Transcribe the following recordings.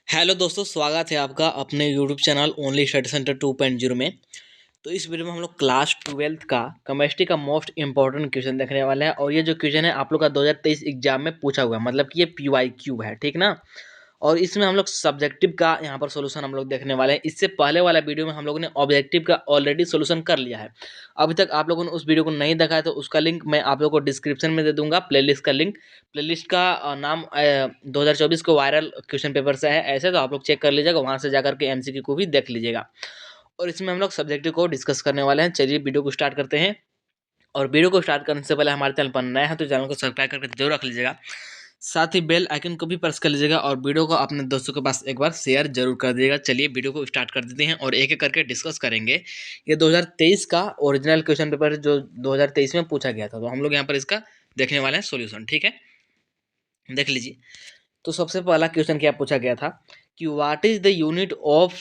Hello दोस्तों, स्वागत है आपका अपने YouTube channel only study centre 2.0 में। तो इस वीडियो में हम लोग क्लास 12th का केमिस्ट्री का मोस्ट इंपॉर्टेंट क्वेश्चन देखने वाले हैं। और ये जो क्वेश्चन है आप लोग का 2023 एग्जाम में पूछा हुआ है, मतलब कि ये PYQ है, ठीक ना। और इसमें हम लोग सब्जेक्टिव का यहाँ पर सोल्यूशन हम लोग देखने वाले हैं। इससे पहले वाला वीडियो में हम लोगों ने ऑब्जेक्टिव का ऑलरेडी सोल्यूशन कर लिया है। अभी तक आप लोगों ने उस वीडियो को नहीं देखा है तो उसका लिंक मैं आप लोगों को डिस्क्रिप्शन में दे दूंगा, प्लेलिस्ट का लिंक। प्लेलिस्ट का नाम 2024 को वायरल क्वेश्चन पेपर से है ऐसे, तो आप लोग चेक कर लीजिएगा, वहाँ से जाकर के MCQ को भी देख लीजिएगा। और इसमें हम लोग सब्जेक्टिव को डिस्कस करने वाले हैं। चलिए वीडियो को स्टार्ट करते हैं। और वीडियो को स्टार्ट करने से पहले हमारे चैनल पर नया है तो चैनल को सब्सक्राइब करके जरूर रख लीजिएगा। साथ ही बेल आइकन को भी प्रेस कर लीजिएगा और वीडियो को अपने दोस्तों के पास एक बार शेयर जरूर कर दीजिएगा। चलिए वीडियो को स्टार्ट कर देते हैं और एक एक करके डिस्कस करेंगे। ये 2023 का ओरिजिनल क्वेश्चन पेपर जो 2023 में पूछा गया था, तो हम लोग यहाँ पर इसका देखने वाले हैं सॉल्यूशन, ठीक है। देख लीजिए। तो सबसे पहला क्वेश्चन क्या पूछा गया था कि what is the unit of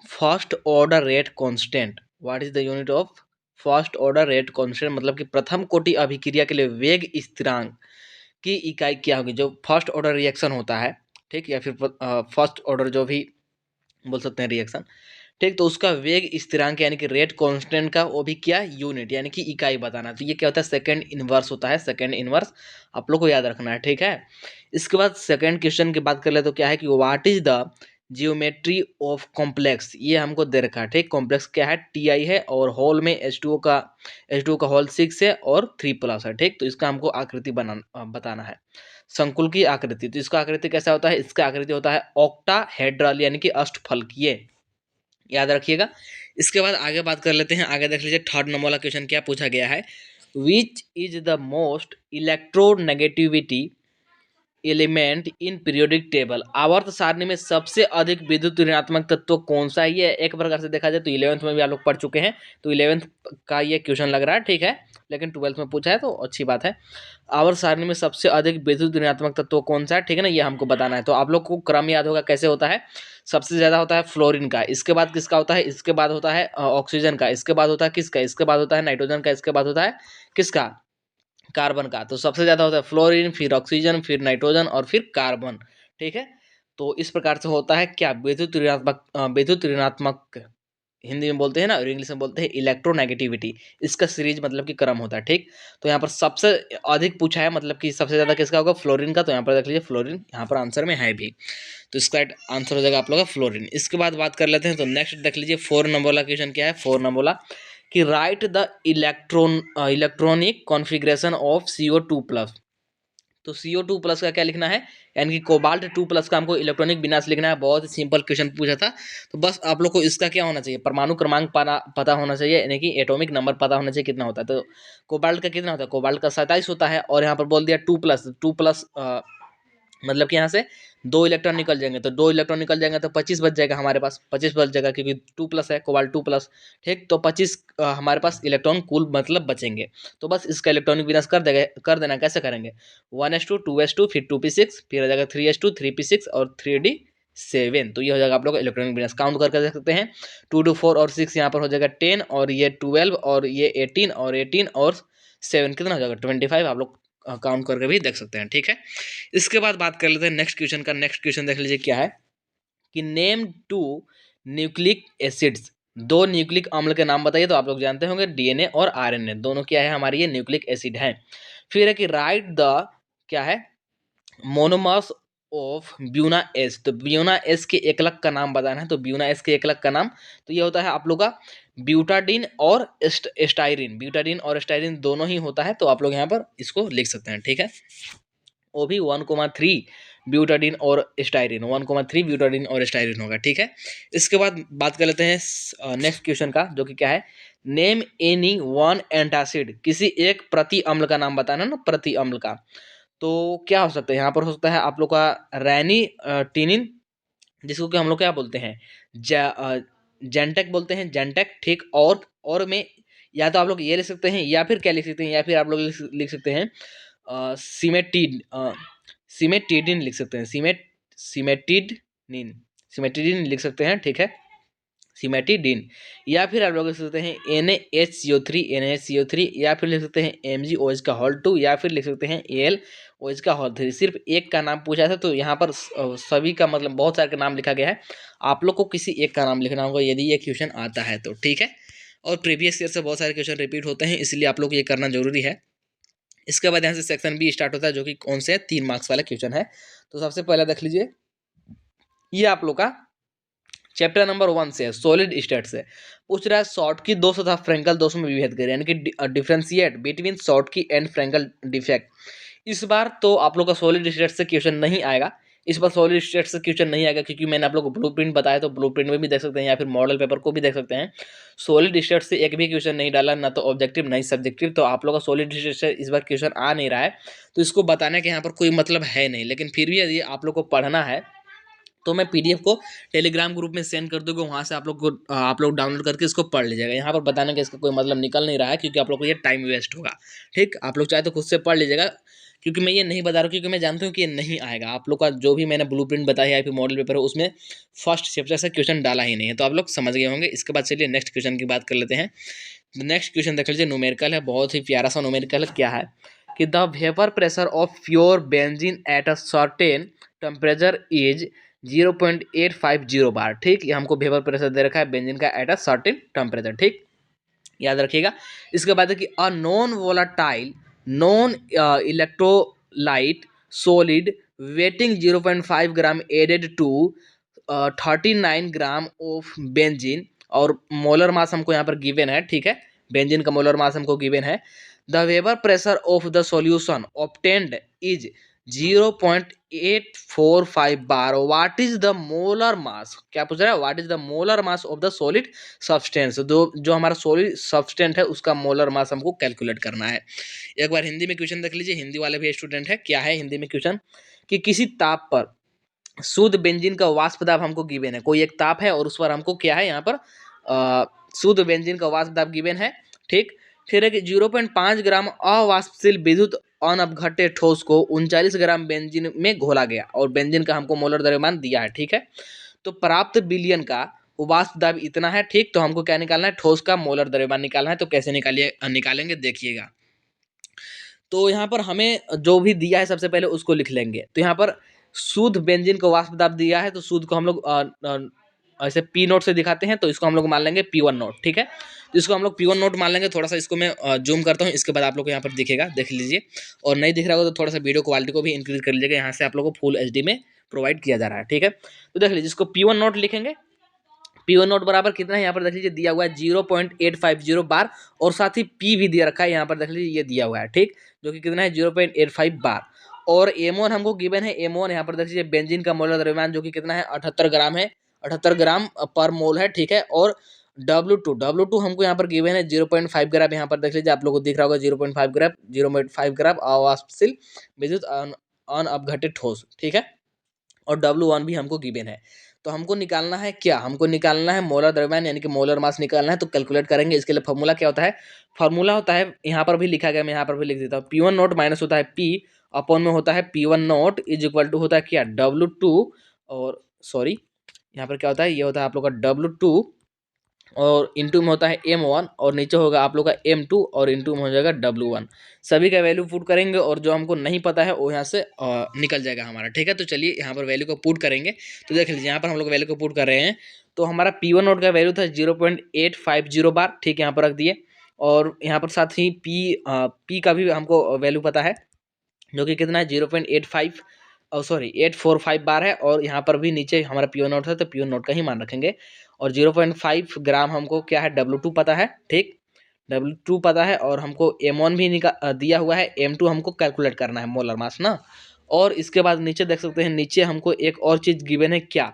first order rate constant. What is the unit of first order rate constant, मतलब कि प्रथम कोटि अभिक्रिया के लिए वेग स्थिरांक की इकाई क्या होगी। जो फर्स्ट ऑर्डर रिएक्शन होता है, ठीक, या फिर फर्स्ट ऑर्डर जो भी बोल सकते हैं रिएक्शन, ठीक, तो उसका वेग स्थिरांक यानी कि रेट कांस्टेंट का वो भी क्या यूनिट यानी कि इकाई बताना। तो ये क्या होता है, सेकंड इनवर्स होता है। सेकंड इनवर्स आप लोग को याद रखना है, ठीक है। इसके बाद सेकंड क्वेश्चन की बात कर ले तो क्या है कि what is the geometry of complex. ये हमको दे रखा है, ठीक। कॉम्प्लेक्स क्या है, Ti है और होल में H2O का होल 6 है और 3+ है, ठीक। तो इसका हमको आकृति बताना है, संकुल की आकृति। तो इसका आकृति कैसा होता है, इसका आकृति होता है ऑक्टाहेड्रल यानी कि अष्टफलकीय, याद रखिएगा। इसके बाद आगे बात कर लेते हैं। आगे देख लीजिए, थर्ड नंबर वाला क्वेश्चन क्या पूछा गया है, which is the most electronegativity element in periodic table. आवर्त सारणी में सबसे अधिक विद्युत ऋणात्मक तत्व कौन सा है। ये एक प्रकार से देखा जाए तो 11th में भी आप लोग पढ़ चुके हैं, तो 11th का ये क्वेश्चन लग रहा है, ठीक है, लेकिन 12th में पूछा है तो अच्छी बात है। आवर्त सारणी में सबसे अधिक विद्युत ऋणात्मक तत्व कौन सा है, ठीक है ना, ये हमको बताना है। तो आप लोग को क्रम याद होगा कैसे होता है। सबसे ज्यादा होता है फ्लोरीन का, इसके बाद किसका होता है, इसके बाद होता है ऑक्सीजन का, इसके बाद होता है किसका, इसके बाद होता है नाइट्रोजन का, इसके बाद होता है किसका, कार्बन का। तो सबसे ज्यादा होता है फ्लोरीन, फिर ऑक्सीजन, फिर नाइट्रोजन और फिर कार्बन, ठीक है। तो इस प्रकार से होता है क्या, विद्युत ऋणात्मक हिंदी में बोलते हैं ना और इंग्लिश में बोलते हैं इलेक्ट्रोनेगेटिविटी। इसका सीरीज मतलब कि क्रम होता है, ठीक। तो यहाँ पर सबसे अधिक पूछा है, मतलब कि सबसे ज्यादा किसका होगा, फ्लोरीन का। तो यहाँ पर देख लीजिए फ्लोरीन यहाँ पर आंसर में है भी, तो इसका आंसर हो जाएगा आप लोग का फ्लोरीन। इसके बाद बात कर लेते हैं। तो नेक्स्ट देख लीजिए, 4 नंबर वाला क्वेश्चन क्या है, 4 नंबर वाला कि right the electronic configuration of CO2+। तो CO2+ का क्या लिखना है, यानी कि कोबाल्ट 2+ का हमको इलेक्ट्रॉनिक विन्यास लिखना है। बहुत ही सिंपल क्वेश्चन पूछा था। तो बस आप लोग को इसका क्या होना चाहिए, परमाणु क्रमांक पता होना चाहिए, यानी कि एटॉमिक नंबर पता होना चाहिए कितना होता है। तो कोबाल्ट का कितना होता है, कोबाल्ट का 27 होता है। और यहाँ पर बोल दिया 2+, मतलब कि यहाँ से 2 इलेक्ट्रॉन निकल जाएंगे, तो 2 इलेक्ट्रॉन निकल जाएंगे तो 25 बच जाएगा हमारे पास, 25 बच जाएगा क्योंकि 2+ है, कोबाल्ट 2+, ठीक। तो 25 हमारे पास इलेक्ट्रॉन कुल मतलब बचेंगे। तो बस इसका इलेक्ट्रॉनिक विनाश कर देना। कैसे करेंगे, 1s2 2s2 फिर 2p6 फिर हो जाएगा 3s2 3p6 और 3d7। तो ये हो जाएगा आप लोग का इलेक्ट्रॉनिक विनाश। काउंट करके देख सकते हैं, 2 2 4 और 6 यहाँ पर हो जाएगा 10 और ये 12 और ये 18 और 18 और 7 कितना हो जाएगा 25। आप लोग काउंट करके भी देख सकते हैं, ठीक है। इसके बाद बात कर लेते हैं नेक्स्ट क्वेश्चन का। नेक्स्ट क्वेश्चन देख लीजिए क्या है कि नेम 2 न्यूक्लिक एसिड्स। 2 न्यूक्लिक अम्ल के नाम बताइए। तो आप लोग जानते होंगे DNA और RNA दोनों क्या है हमारी, ये न्यूक्लिक एसिड है। फिर है कि राइट द क्या है, मोनोमर्स ऑफ ब्यूना एस। तो ब्यूना एस के एकलक का नाम बताना है। तो ब्यूना एस के एकलक का नाम तो ये होता है आप लोग का ब्यूटाडीन और स्टाइरिन। ब्यूटाडीन और स्टाइरिन दोनों ही होता है, तो आप लोग यहाँ पर इसको लिख सकते हैं, ठीक है। वो भी 1,3 ब्यूटाडीन और स्टाइरिन, 1,3 ब्यूटाडीन और स्टाइरिन होगा, ठीक है। इसके बाद बात कर लेते हैं नेक्स्ट क्वेश्चन का, जो कि क्या है, नेम एनी वन एंटासिड। किसी एक प्रति अम्ल का नाम बताना ना, प्रति अम्ल का। तो क्या हो सकता है, यहाँ पर हो सकता है आप लोग का रैनी टीनिन, जिसको कि हम लोग क्या बोलते हैं, जेंटेक बोलते हैं, जेंटेक, ठीक। और में या तो आप लोग ये लिख सकते हैं या फिर क्या लिख सकते हैं, या फिर आप लोग लिख सकते हैं सीमेटिड सीमेटिडिन लिख सकते हैं, सीमेटिडिन सीमेटिडिन लिख सकते हैं, ठीक है, सीमेटिडिन। या फिर आप लोग लिख सकते हैं NaHCO3 या फिर लिख सकते हैं MgOH का होल 2 या फिर लिख सकते हैं OH का और सिर्फ एक का नाम पूछा था, तो यहाँ पर सभी का मतलब बहुत सारे का नाम लिखा गया है। आप लोग को किसी एक का नाम लिखना होगा यदि ये क्वेश्चन आता है तो, ठीक है। और प्रीवियस ईयर से बहुत सारे क्वेश्चन रिपीट होते हैं, इसलिए आप लोग को ये करना जरूरी है। इसके बाद यहाँ से सेक्शन बी स्टार्ट होता है, जो कि कौन से 3 मार्क्स वाला क्वेश्चन है। तो सबसे पहले देख लीजिए, ये आप लोग का चैप्टर नंबर 1 से है, सॉलिड स्टेट से पूछ रहा है। शॉर्टकी दोष तथा फ्रेंकल दोष में विभेद करें, यानी कि differentiate between Schottky and Frenkel defect. इस बार तो आप लोग का सॉलिड स्टेट से क्वेश्चन नहीं आएगा, इस बार सॉलिड स्टेट से क्वेश्चन नहीं आएगा, क्योंकि मैंने आप लोग को ब्लूप्रिंट बताया, तो ब्लूप्रिंट में भी देख सकते हैं या फिर मॉडल पेपर को भी देख सकते हैं। सॉलिड स्टेट से एक भी क्वेश्चन नहीं डाला, ना तो ऑब्जेक्टिव ना ही सब्जेक्टिव, तो आप लोग का सॉलिड स्टेट से इस बार क्वेश्चन आ नहीं रहा है, तो इसको बताने के यहाँ पर कोई मतलब है नहीं। लेकिन फिर भी यदि आप लोग को पढ़ना है तो मैं पीडीएफ को टेलीग्राम ग्रुप में सेंड कर दूंगा, वहाँ से आप लोग डाउनलोड करके इसको पढ़ लीजिएगा। यहाँ पर बताने का इसका कोई मतलब निकल नहीं रहा है, क्योंकि आप लोग को ये टाइम वेस्ट होगा, ठीक। आप लोग चाहे तो खुद से पढ़ लीजिएगा, क्योंकि मैं ये नहीं बता रहा हूँ, क्योंकि मैं जानता हूँ कि ये नहीं आएगा। आप लोग का जो भी मैंने ब्लूप्रिंट बताया या फिर मॉडल पेपर है, उसमें फर्स्ट चैप्टर से क्वेश्चन डाला ही नहीं है, तो आप लोग समझ गए होंगे। इसके बाद चलिए नेक्स्ट क्वेश्चन की बात कर लेते हैं। नेक्स्ट क्वेश्चन देख लीजिए, न्यूमेरिकल है, बहुत ही प्यारा सा न्यूमेरिकल है। क्या है कि the vapour pressure of pure benzene at a certain temperature is 0.850 बार, ठीक। ये हमको वेपर प्रेशर दे रखा है बेंजीन का एट अ सर्टेन टेम्परेचर, ठीक, याद रखिएगा। इसके बाद है कि a non volatile non electrolyte solid weighing 0.5 gram added to 39 gram of benzene, और मोलर मास हमको यहाँ पर गिवन है, ठीक है। बेंजीन का मोलर मास हमको गिवन है। The vapour pressure of the solution obtained is 0.845 bar. What is the molar mass, क्या पूछ रहा है, what is the molar mass of the solid substance, जो हमारा सॉलिड सब्सटेंट है उसका मोलर मास हमको कैलकुलेट करना है। एक बार हिंदी में क्वेश्चन देख लीजिए, हिंदी वाले भी स्टूडेंट है। क्या है हिंदी में क्वेश्चन कि किसी ताप पर शुद्ध बेंजीन का वाष्प दाब हमको गिवन है, कोई एक ताप है और उस पर हमको क्या है यहाँ पर शुद्ध बेंजीन का वाष्प दाब गिवन है, ठीक। फिर है कि 0.5 ग्राम अवाष्पशील विद्युत अनअपघट्य ठोस को 39 ग्राम बेंजीन में घोला गया, और बेंजीन का हमको मोलर द्रव्यमान दिया है, ठीक है। तो प्राप्त विलयन का वाष्प दाब इतना है, ठीक। तो हमको क्या निकालना है, ठोस का मोलर द्रव्यमान निकालना है। तो कैसे निकालेंगे देखिएगा। तो यहाँ पर हमें जो भी दिया है सबसे पहले उसको लिख लेंगे। तो यहाँ पर शुद्ध बेंजीन को वाष्प दाब दिया है, तो शुद्ध को हम लोग ऐसे पी नोट से दिखाते हैं, तो इसको हम लोग मान लेंगे P1 नोट, ठीक है। तो इसको हम लोग P1 नोट मान लेंगे। थोड़ा सा इसको मैं जूम करता हूँ, इसके बाद आप लोग को यहाँ पर दिखेगा, देख लीजिए। और नहीं दिख रहा होगा तो थोड़ा सा वीडियो क्वालिटी को भी इंक्रीज कर लीजिएगा, यहाँ से आप लोग को फुल HD में प्रोवाइड किया जा रहा है, ठीक है। तो देख लीजिए, इसको P1 नोट लिखेंगे। P1 नोट बराबर कितना है, यहाँ पर देख लीजिए दिया हुआ है 0.850 बार, और साथ ही P भी दिया रखा है, यहाँ पर देख लीजिए ये दिया हुआ है, ठीक, जो कि कितना है 0.85 बार। और M1 हमको गिवन है, M1 यहाँ पर देख लीजिए बेंजीन का मोलर द्रव्यमान जो कि कितना है 78 ग्राम है, 78 ग्राम पर मोल है, ठीक है। और W2 हमको यहाँ पर गिवन है 0.5 ग्राम, यहाँ पर देख लीजिए आप लोग को दिख रहा होगा 0.5 ग्राम अवाष्पशील विद्युत अनअपघटित ठोस, ठीक है। और W1 भी हमको गिवन है। तो हमको निकालना है क्या, हमको निकालना है मोलर द्रव्यमान, यानी कि मोलर मास निकालना है। तो कैलकुलेट करेंगे, इसके लिए फॉर्मूला क्या होता है, फॉर्मूला होता है यहाँ पर भी लिखा गया, मैं यहाँ पर भी लिख देता हूँ। P1 नोट माइनस होता है P अपॉन में होता है P1 note is equal to होता है क्या W2, और सॉरी यहाँ पर क्या होता है, ये होता है आप लोग का W2, और इंटू में होता है M1, और नीचे होगा आप लोग का M2, और इंटू में हो जाएगा W1। सभी का वैल्यू पुट करेंगे, और जो हमको नहीं पता है वो यहाँ से निकल जाएगा हमारा, ठीक है। तो चलिए यहाँ पर वैल्यू को पुट करेंगे। तो देख लीजिए यहाँ पर हम लोग वैल्यू को पुट कर रहे हैं। तो हमारा P1 नोट का वैल्यू था 0.850 बार, ठीक, यहाँ पर रख दिए। और यहाँ पर साथ ही P का भी हमको वैल्यू पता है, जो कि कितना है 845 बार है। और यहाँ पर भी नीचे हमारा P1 नोट था, तो P1 नोट का ही मान रखेंगे। और 0.5 ग्राम हमको क्या है W2 पता है, ठीक, W2 पता है। और हमको M1 भी दिया हुआ है, M2 हमको कैलकुलेट करना है मोलर मास ना। और इसके बाद नीचे देख सकते हैं, नीचे हमको एक और चीज़ गिवन है, क्या,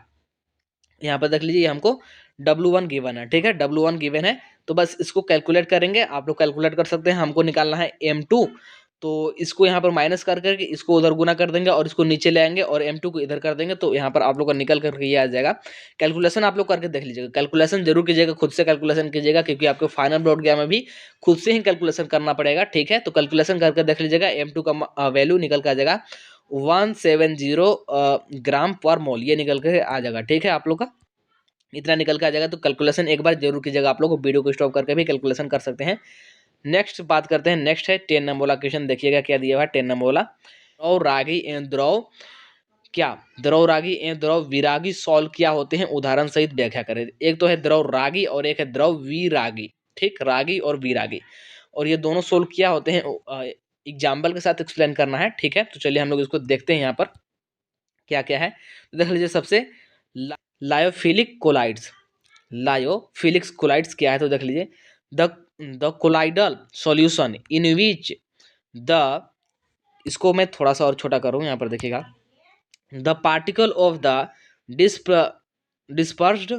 यहाँ पर देख लीजिए हमको W1 गिवन है, ठीक है, W1 गिवन है। तो बस इसको कैलकुलेट करेंगे, आप लोग कैलकुलेट कर सकते हैं। हमको निकालना है M2, तो इसको यहाँ पर माइनस कर करके इसको उधर गुना कर देंगे, और इसको नीचे ले आएंगे, और M2 को इधर कर देंगे। तो यहाँ पर आप लोग का निकल करके ये आ जाएगा। कैलकुलेशन आप लोग करके देख लीजिएगा, कैलकुलेशन जरूर कीजिएगा, खुद से कैलकुलेशन कीजिएगा, क्योंकि आपको फाइनल बोर्ड एग्जाम में भी खुद से ही कैलकुलेशन करना पड़ेगा, ठीक है। तो कैलकुलेशन करके देख लीजिएगा, M2 का वैल्यू निकल कर आ जाएगा 170 ग्राम पर मोल, ये निकल के आ जाएगा, ठीक है। आप लोग का इतना निकल के आ जाएगा। तो कैलकुलेशन एक बार जरूर कीजिएगा, आप लोग को वीडियो को स्टॉप करके भी कैलकुलेशन कर सकते हैं। नेक्स्ट बात करते हैं, नेक्स्ट है 10 नंबर वाला क्वेश्चन। देखिएगा क्या दिया हुआ है 10 नंबर वाला द्रव रागी एवं द्रव रागी एवं द्रव विरागी सॉल्व क्या होते हैं, उदाहरण सहित व्याख्या करें। एक तो है द्रव रागी और एक है द्रव विरागी, ठीक, रागी और विरागी, और ये दोनों सोल्व क्या होते हैं एग्जाम्पल के साथ एक्सप्लेन करना है, ठीक है। तो चलिए हम लोग इसको देखते हैं यहाँ पर क्या क्या है। तो देख लीजिए सबसे लायोफिलिक कोलाइड्स, लायोफिलिक्स कोलाइड्स क्या है, तो देख लीजिए the the colloidal solution in which the, इसको मैं थोड़ा सा और छोटा करूँ, यहाँ पर देखिएगा, the particle of the dispersed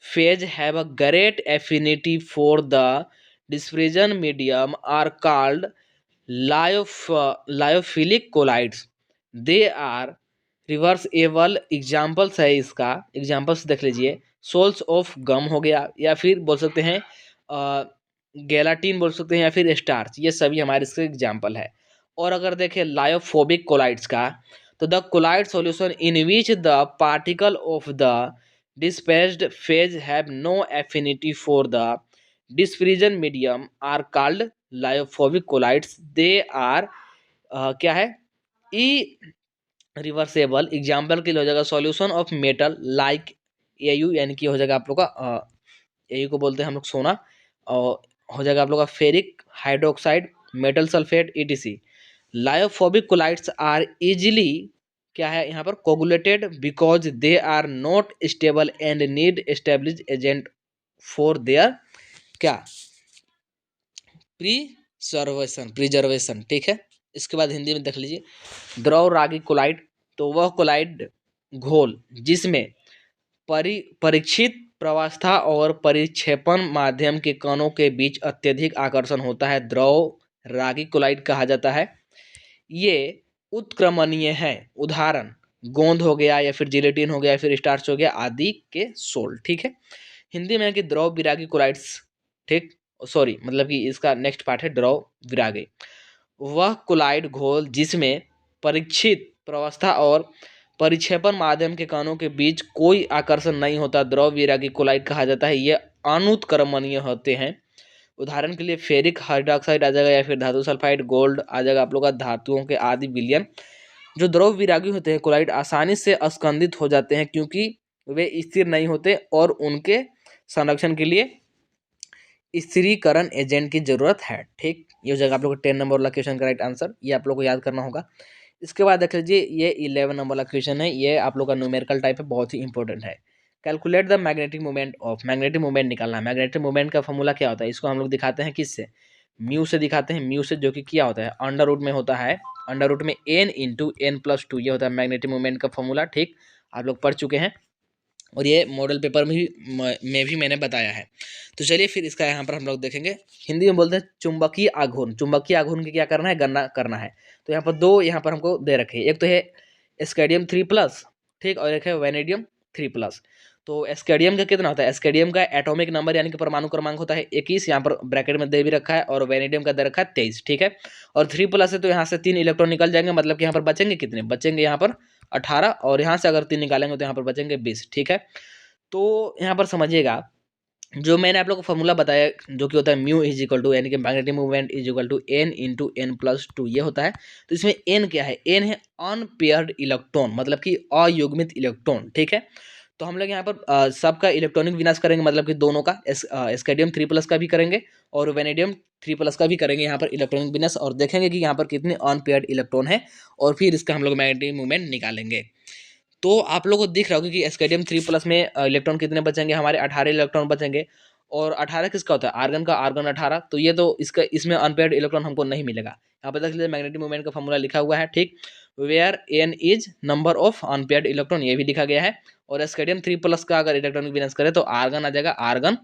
phase have a great affinity for the dispersion medium are called lyophilic colloids. They are reversible. Examples है इसका, एग्जाम्पल्स देख लीजिए, सोल्स ऑफ गम हो गया, या फिर बोल सकते हैं गैलाटीन बोल सकते हैं, या फिर स्टार्च, ये सभी हमारे इसके एग्जाम्पल है। और अगर देखें लायोफोबिक कोलाइड्स का, तो the colloid solution in which the particle of the dispersed phase have no affinity for the dispersion medium are called lyophobic colloids। they are क्या है, ई रिवर्सेबल। एग्जाम्पल के लिए हो जाएगा solution of metal like AU, यानी कि हो जाएगा आप लोग का एयू को बोलते हैं हम लोग सोना, और हो जाएगा आप लोग का ferric hydroxide, metal sulphate etc. Lyophobic colloids are easily क्या है यहाँ पर coagulated because they are not stable and need establish agent for their क्या, प्रिजर्वेशन, ठीक है। इसके बाद हिंदी में देख लीजिए द्रव रागी कोलाइड, तो वह कोलाइड घोल जिसमें परीक्षित प्रवास्था और परिक्षेपण माध्यम के कणों के बीच अत्यधिक आकर्षण होता है, द्रव रागी कोलाइड कहा जाता है। ये उत्क्रमणीय है, उदाहरण गोंद हो गया, या फिर जिलेटिन हो गया, या फिर स्टार्च हो गया आदि के सोल, ठीक है। हिंदी में है कि द्रव विरागी कोलाइड्स, ठीक, सॉरी मतलब कि इसका नेक्स्ट पार्ट है द्रव विरागी, वह कोलाइड घोल जिसमें परीक्षित प्रवस्था और परिक्षेपण माध्यम के कणों के बीच कोई आकर्षण नहीं होता, द्रव विरागी कोलाइड कहा जाता है। ये अनुत्क्रमणीय होते हैं। उदाहरण के लिए फेरिक हाइड्रोक्साइड आ जाएगा, या फिर धातु सल्फाइड, गोल्ड आ जाएगा आप लोग का, धातुओं के आदि विलयन। जो द्रव विरागी होते हैं कोलाइड आसानी से अस्कंदित हो जाते हैं क्योंकि वे स्थिर नहीं होते और उनके संरक्षण के लिए स्थिरीकरण एजेंट की जरूरत है, ठीक। ये हो जाएगा आप लोग को 10 नंबर वाला क्वेश्चन का राइट आंसर, ये आप लोग को याद करना होगा। इसके बाद देख लीजिए ये 11 नंबर वाला क्वेश्चन है, ये आप लोग का न्यूमेरिकल टाइप है, बहुत ही इंपॉर्टेंट है। Calculate the magnetic moment of, magnetic moment निकालना है। मैग्नेटिक मोमेंट का फॉर्मूला क्या होता है, इसको हम लोग दिखाते हैं किससे, म्यू से दिखाते हैं। म्यू से जो कि क्या होता है अंडर रूट में होता है, अंडर रूट में n इंटू एन प्लस 2, ये होता है मैग्नेटिक मोमेंट का फॉर्मूला, ठीक, आप लोग पढ़ चुके हैं और ये मॉडल पेपर में भी मैंने बताया है। तो चलिए फिर इसका यहाँ पर हम लोग देखेंगे। हिंदी में बोलते हैं चुंबकीय आघूर्ण, चुंबकीय आघूर्ण की क्या करना है, गणना करना है। तो यहाँ पर दो यहाँ पर हमको दे रखे हैं, एक तो है स्केडियम 3+, ठीक, और एक है वेनेडियम 3+। तो स्केडियम का कितना होता है, स्केडियम का एटॉमिक नंबर यानी कि परमाणु क्रमांक होता है 21, यहाँ पर ब्रैकेट में दे भी रखा है, और वेनेडियम का दे रखा है 23, ठीक है। और 3+ है तो यहाँ से 3 इलेक्ट्रॉन निकल जाएंगे, मतलब कि यहाँ पर बचेंगे कितने, बचेंगे यहाँ पर 18, और यहाँ से अगर 3 निकालेंगे तो यहाँ पर बचेंगे 20, ठीक है। तो यहाँ पर समझिएगा जो मैंने आप लोग को फॉर्मूला बताया जो कि होता है म्यू इज इक्वल टू, यानी कि magnetic movement is equal to n into n plus 2, ये होता है। तो इसमें n क्या है, n है अनपेयर्ड इलेक्ट्रॉन, मतलब कि अयुग्मित इलेक्ट्रॉन, ठीक है। तो हम लोग यहाँ पर सबका इलेक्ट्रॉनिक विनाश करेंगे, मतलब कि दोनों का, स्केडियम 3+ का भी करेंगे और वेनेडियम 3+ का भी करेंगे यहाँ पर इलेक्ट्रॉनिक विनाश, और देखेंगे कि यहाँ पर कितने अनपेयर्ड इलेक्ट्रॉन है, और फिर इसका हम लोग मैग्नेटिक मूवमेंट निकालेंगे। तो आप लोगों को दिख रहा होगा कि स्केडियम 3+ में इलेक्ट्रॉन कितने बचेंगे, हमारे 18 इलेक्ट्रॉन बचेंगे। और 18 किसका होता है, आर्गन का, आर्गन 18, तो ये तो इसका इसमें अनपेयर्ड इलेक्ट्रॉन हमको नहीं मिलेगा। यहाँ पर देख लीजिए मैग्नेटिक मूवमेंट का फॉर्मूला लिखा हुआ है, ठीक, where n is number of unpaired electron, ये भी लिखा गया है। और स्केडियम 3+ का अगर इलेक्ट्रॉनिक विनाश करें तो आर्गन आ जाएगा, आर्गन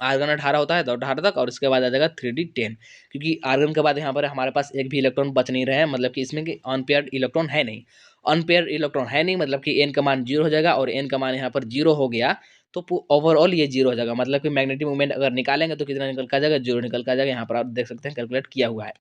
18 होता है, तो 18 तक, और इसके बाद आ जाएगा 3d10, क्योंकि आर्गन के बाद यहाँ पर हमारे पास एक भी इलेक्ट्रॉन बच नहीं रहे हैं, मतलब कि इसमें कि अनपेयर्ड इलेक्ट्रॉन है नहीं, अनपेयर्ड इलेक्ट्रॉन है नहीं, मतलब कि n का मान 0 हो जाएगा, और n का मान यहाँ पर 0 हो गया तो ओवरऑल ये 0 हो जाएगा, मतलब कि मैग्नेटिक मूवमेंट अगर निकालेंगे तो कितना निकल का जाएगा, 0 निकल का जाएगा। यहाँ पर आप देख सकते हैं कैलकुलेट किया हुआ है।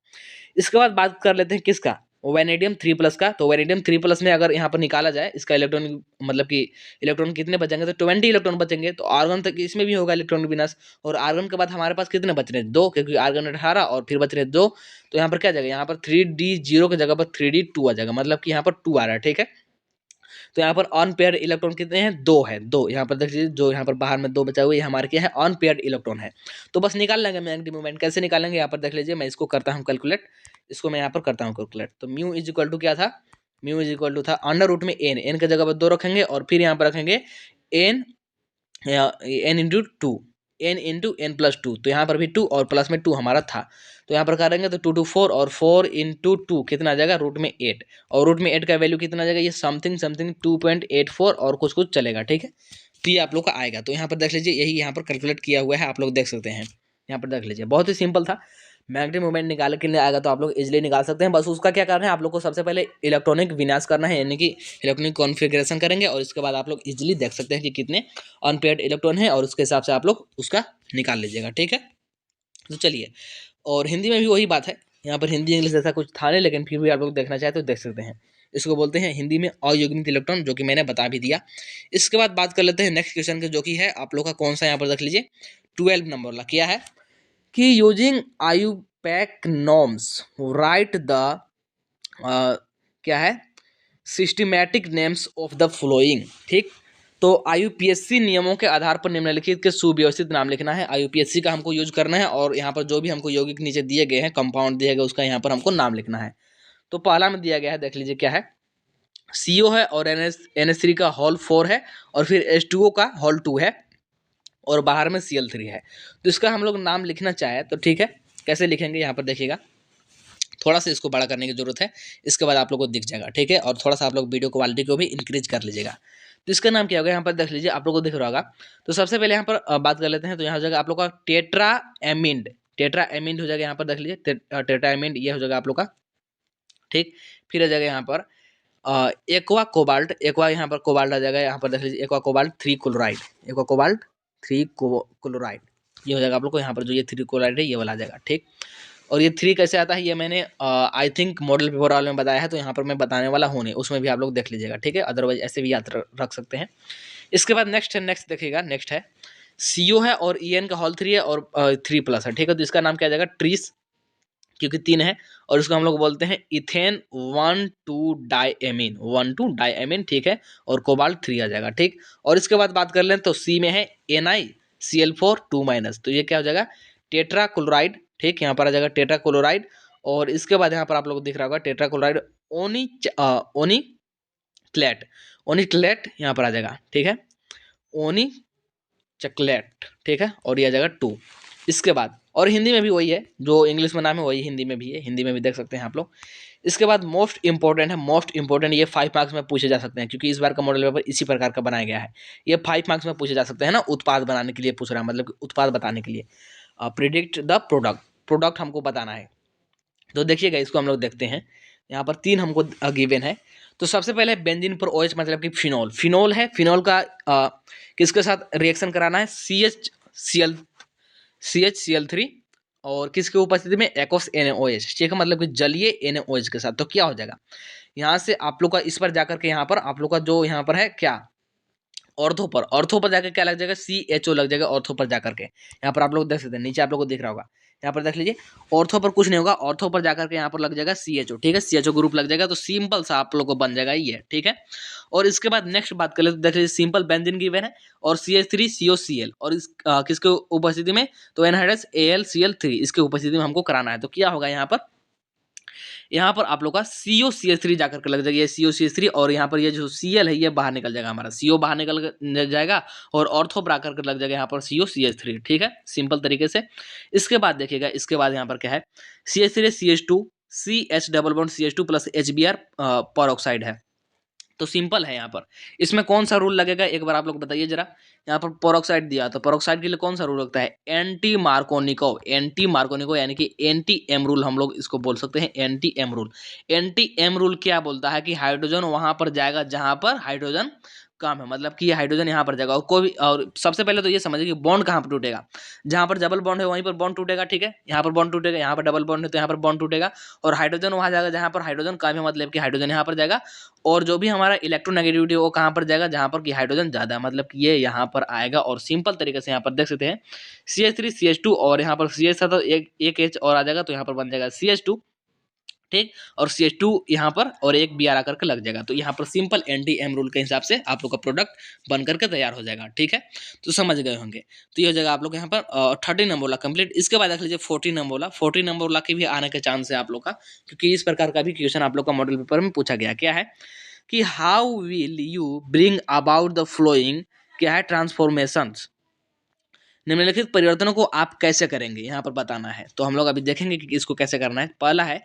इसके बाद बात कर लेते हैं किसका, वेनेडियम 3+ का। तो वेनेडियम 3+ में अगर यहाँ पर निकाला जाए इसका इलेक्ट्रॉन, मतलब कि इलेक्ट्रॉन कितने बचेंगे, तो 20 इलेक्ट्रॉन बचेंगे। तो आर्गन तक इसमें भी होगा इलेक्ट्रॉन विनाश, और आर्गन के बाद हमारे पास कितने बच रहे हैं, 2, क्योंकि आर्गन 18 और फिर बच रहे 2। तो यहाँ पर क्या जाएगा, यहाँ पर 3d0 की जगह पर 3d2 आ जाएगा, मतलब कि यहाँ पर 2 आ रहा है, ठीक है। तो यहाँ पर अनपेयर्ड इलेक्ट्रॉन कितने हैं, 2 है, 2 यहाँ पर देख लीजिए, जो यहाँ पर बाहर में 2 बचा हुआ है, ये हमारे क्या है, अनपेयर्ड इलेक्ट्रॉन है। तो बस निकाल लेंगे मैग्नेटिक मोमेंट। कैसे निकालेंगे, यहाँ पर देख लीजिए, मैं इसको करता हूँ कैलकुलेट, इसको मैं यहाँ पर करता हूँ कैलकुलेट। तो म्यू इज इक्वल टू क्या था, म्यू इज इक्वल टू था अंडर रूट में एन की जगह पर 2 रखेंगे, और फिर यहाँ पर रखेंगे एन इंटू 2, n+2। तो यहाँ पर भी 2 और प्लस में 2 हमारा था, तो यहाँ पर करेंगे तो 2 2 4, और 4 इंटू 2 कितना आ जाएगा, रूट में 8, और रूट में 8 का वैल्यू कितना आ जाएगा, ये समथिंग 2.84 और कुछ कुछ चलेगा, ठीक है। तो ये आप लोग का आएगा। तो यहाँ पर देख लीजिए, यही यहाँ पर कैलकुलेट किया हुआ है, आप लोग देख सकते हैं। यहाँ पर देख लीजिए, बहुत ही सिंपल था। मैग्नेटिक मोमेंट निकालने के लिए आएगा तो आप लोग इजिली निकाल सकते हैं। बस उसका क्या करना है, आप लोग को सबसे पहले इलेक्ट्रॉनिक विन्यास करना है, यानी कि इलेक्ट्रॉनिक कॉन्फ़िगरेशन करेंगे, और इसके बाद आप लोग इजिली देख सकते हैं कि कितने अनपेयर्ड इलेक्ट्रॉन है, और उसके हिसाब से आप लोग उसका निकाल लीजिएगा, ठीक है। तो चलिए, और हिंदी में भी वही बात है, यहाँ पर हिंदी इंग्लिश जैसा कुछ था नहीं, लेकिन फिर भी आप लोग देखना चाहे तो देख सकते हैं। इसको बोलते हैं हिंदी में अयुग्मित इलेक्ट्रॉन, जो कि मैंने बता भी दिया। इसके बाद बात कर लेते हैं नेक्स्ट क्वेश्चन के, जो कि है आप लोग का कौन सा, यहाँ पर देख लीजिए 12 नंबर वाला। क्या है कि using IUPAC norms right the क्या है, systematic names of the flowing, ठीक। तो आईयूपीएससी नियमों के आधार पर निम्नलिखित के सुव्यवस्थित नाम लिखना है। आईयूपीएससी का हमको यूज करना है, और यहाँ पर जो भी हमको यौगिक नीचे दिए गए हैं, कंपाउंड दिया गया, उसका यहाँ पर हमको नाम लिखना है। तो पहला में दिया गया है, देख लीजिए क्या है, CO है, और NH3 का होल 4 है, और फिर H2O का होल 2 है, और बाहर में Cl3 है। तो इसका हम लोग नाम लिखना चाहे तो ठीक है, कैसे लिखेंगे, यहाँ पर देखिएगा, थोड़ा सा इसको बड़ा करने की जरूरत है, इसके बाद आप लोग को दिख जाएगा, ठीक है। और थोड़ा सा आप लोग वीडियो क्वालिटी को भी इंक्रीज कर लीजिएगा। तो इसका नाम क्या होगा, यहाँ पर देख लीजिए, आप लोग को दिख रहा होगा। तो सबसे पहले यहाँ पर बात कर लेते हैं। तो यहाँ हो जाएगा आप लोग का टेट्रा एमिंड हो जाएगा, यहाँ पर देख लीजिए टेट्रा एमिंड, ये हो जाएगा आप लोग का, ठीक। फिर आ जाएगा यहाँ पर एक्वा कोबाल्ट, एक्वा यहाँ पर कोबाल्ट आ जाएगा, यहाँ पर देख लीजिए aqua cobalt 3 chloride, aqua cobalt 3 chloride, ये हो जाएगा आप लोग को। यहाँ पर जो ये 3 क्लोराइड है, ये वाला आ जाएगा, ठीक। और ये 3 कैसे आता है, ये मैंने आई थिंक मॉडल पेपर वाले में बताया है, तो यहाँ पर मैं बताने वाला हूँ नहीं, उसमें भी आप लोग देख लीजिएगा, ठीक है। अदरवाइज ऐसे भी याद रख सकते हैं। इसके बाद नेक्स्ट देखिएगा, नेक्स्ट है CO है, और EN का होल 3 है, और 3+ है, ठीक है। तो इसका नाम क्या आ जाएगा, ट्रीस, क्योंकि 3 है, और इसको हम लोग बोलते हैं इथेन 1,2-डायएमीन, ठीक है। और कोबाल्ट 3 आ जाएगा, ठीक। और इसके बाद बात कर लें तो C में है NiCl4 2-, तो ये क्या हो जाएगा, टेट्रा क्लोराइड, ठीक। यहाँ पर आ जाएगा टेट्रा क्लोराइड। और इसके बाद यहाँ पर आप लोग को दिख रहा होगा टेट्रा क्लोराइड ओनिक्लेट यहाँ पर आ जाएगा, ठीक है, ओनिचक्लेट, ठीक है। और ये आ जाएगा 2। इसके बाद, और हिंदी में भी वही है, जो इंग्लिश में नाम है वही हिंदी में भी है, हिंदी में भी देख सकते हैं आप लोग। इसके बाद मोस्ट इंपॉर्टेंट, ये 5 मार्क्स में पूछे जा सकते हैं, क्योंकि इस बार का मॉडल पेपर इसी प्रकार का बनाया गया है। ये 5 मार्क्स में पूछे जा सकते हैं ना, उत्पाद बनाने के लिए पूछ रहा है, मतलब उत्पाद बताने के लिए, प्रिडिक्ट द प्रोडक्ट हमको बताना है। तो देखिएगा, इसको हम लोग देखते हैं। यहाँ पर 3 हमको गिवन है। तो सबसे पहले बेंजीन पर OH, मतलब कि फिनोल है। फिनोल का किसके साथ रिएक्शन कराना है, CHCl3, और किसके उपस्थिति में, एक्वस NaOH, ठीक है, मतलब कि जलीय NaOH के साथ। तो क्या हो जाएगा, यहाँ से आप लोग का इस पर जाकर के, यहाँ पर आप लोग का जो यहाँ पर है क्या, ऑर्थो पर जाकर क्या लग जाएगा, CHO लग जाएगा ऑर्थो पर जाकर के। यहाँ पर आप लोग देख सकते हैं, नीचे आप लोग को दिख रहा होगा, यहाँ पर देख लीजिए, ऑर्थो पर कुछ नहीं होगा, ऑर्थो पर जाकर के यहाँ पर लग जाएगा CHO, ठीक है, CHO ग्रुप लग जाएगा। तो सिंपल सा आप लोग को बन जाएगा ये, ठीक है। और इसके बाद नेक्स्ट बात कर ले तो देख लीजिए, सिंपल बेंजीन गिवन है, और CH3COCl, और इस किसके उपस्थिति में, तो एनहाइड्रस AlCl3, इसके उपस्थिति में हमको कराना है। तो क्या होगा, यहाँ पर आप लोग का COCH3 जाकर के लग जाएगा, ये COCH3, और यहाँ पर ये जो Cl है, ये बाहर निकल जाएगा, हमारा CO बाहर निकल जाएगा, और ऑर्थो पर आकर के लग जाएगा यहाँ पर COCH3, ठीक है, सिंपल तरीके से। इसके बाद देखिएगा, इसके बाद यहाँ पर क्या है, CH3CH2 CH double bond CH2 plus HBr peroxide है। तो सिंपल है, यहाँ पर इसमें कौन सा रूल लगेगा, एक बार आप लोग बताइए जरा। यहाँ पर पेरोक्साइड दिया, तो पेरोक्साइड के लिए कौन सा रूल लगता है, एंटी मार्कोनिकोव, यानी कि NT-M रूल, हम लोग इसको बोल सकते हैं NT-M रूल। NT-M रूल क्या बोलता है कि हाइड्रोजन वहां पर जाएगा जहां पर हाइड्रोजन काम है, मतलब कि ये हाइड्रोजन यहाँ पर जाएगा और कोई भी, और सबसे पहले तो ये समझिए कि बॉन्ड कहाँ पर टूटेगा, जहाँ पर डबल बॉन्ड है वहीं पर बॉन्ड टूटेगा, ठीक है, यहाँ पर बॉन्ड टूटेगा, यहाँ पर डबल बॉन्ड है तो यहाँ पर बॉन्ड टूटेगा, और हाइड्रोजन वहाँ जाएगा जहाँ पर हाइड्रोजन कम है, मतलब कि हाइड्रोजन यहाँ पर जाएगा, और जो भी हमारा इलेक्ट्रोनेगेटिविटी वो कहाँ पर जाएगा, जहाँ पर कि हाइड्रोजन ज़्यादा है, मतलब कि ये यहाँ पर आएगा। और सिंपल तरीके से यहाँ पर देख सकते हैं CH3 CH2 और यहाँ पर CH था तो एक H और आ जाएगा, तो यहाँ पर बन जाएगा CH2, ठीक, और CH2 यहाँ पर और एक Br आकर के लग जाएगा, तो यहाँ पर सिंपल ND-M रूल के हिसाब से आप लोग का प्रोडक्ट बन करके तैयार हो जाएगा, ठीक है, तो समझ गए होंगे। तो ये हो जाएगा आप लोग यहाँ पर 30 नंबर वाला कंप्लीट। इसके बाद देख लीजिए 40 नंबर वाला, 40 नंबर वाला की भी आने के चांस है आप लोग का, क्योंकि इस प्रकार का भी क्वेश्चन आप लोग का मॉडल पेपर में पूछा गया। क्या है कि how will you bring about the flowing, क्या है, ट्रांसफॉर्मेशंस, निम्नलिखित परिवर्तनों को आप कैसे करेंगे, यहाँ पर बताना है। तो हम लोग अभी देखेंगे कि इसको कैसे करना है। पहला है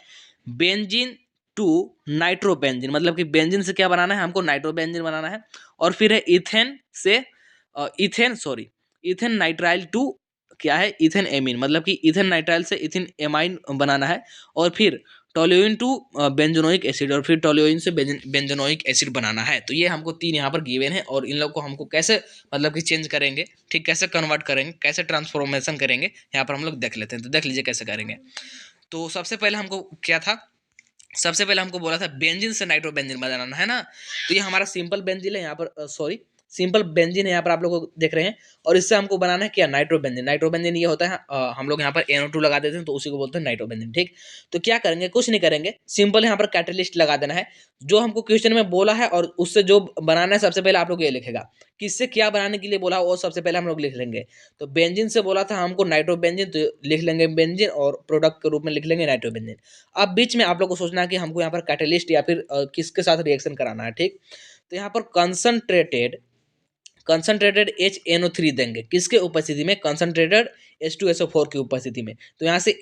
बेंजीन टू नाइट्रोबेंजीन, मतलब कि बेंजीन से क्या बनाना है, हमको नाइट्रोबेंजीन बनाना है, और फिर है इथेन से इथेन नाइट्राइल टू क्या है, इथेन एमीन, मतलब कि इथेन नाइट्राइल से इथेन एमाइन बनाना है, और फिर टोल्यूइन टू बेंजोनोइक एसिड, और फिर टोल्यूइन से बेंजोनोइक एसिड बनाना है। तो ये हमको 3 यहाँ पर गिवन है, और इन लोग को हमको कैसे मतलब कि चेंज करेंगे, ठीक, कैसे कन्वर्ट करेंगे, कैसे ट्रांसफॉर्मेशन करेंगे, यहाँ पर हम लोग देख लेते हैं। तो देख लीजिए कैसे करेंगे। तो सबसे पहले हमको क्या था, सबसे पहले हमको बोला था बेंजीन से नाइट्रोबेंजीन बनाना है ना, तो ये हमारा सिंपल बेंजीन है यहाँ पर, सिंपल बेंजीन है यहाँ पर आप लोग को देख रहे हैं, और इससे हमको बनाना है क्या, नाइट्रोबेंजीन। नाइट्रोबेंजीन ये होता है हम लोग यहाँ पर NO2 लगा देते हैं तो उसी को बोलते हैं नाइट्रोबेंजीन, ठीक। तो क्या करेंगे, कुछ नहीं करेंगे, सिंपल यहाँ पर कैटलिस्ट लगा देना है, जो हमको क्वेश्चन में बोला है, और उससे जो बनाना है सबसे पहले आप लोग ये लिखेगा, किससे क्या बनाने के लिए बोला वो सबसे पहले हम लोग लिख लेंगे। तो बेंजीन से बोला था हमको नाइट्रोबेंजीन, तो लिख लेंगे बेंजीन, और प्रोडक्ट के रूप में लिख लेंगे नाइट्रोबेंजीन। अब बीच में आप लोग को सोचना है कि हमको यहाँ पर कैटलिस्ट या फिर किसके साथ रिएक्शन कराना है, ठीक। तो यहाँ पर कंसंट्रेटेड HNO3 देंगे, किसके उपस्थिति में, कंसंट्रेटेड H2SO4 की उपस्थिति में। तो यहाँ से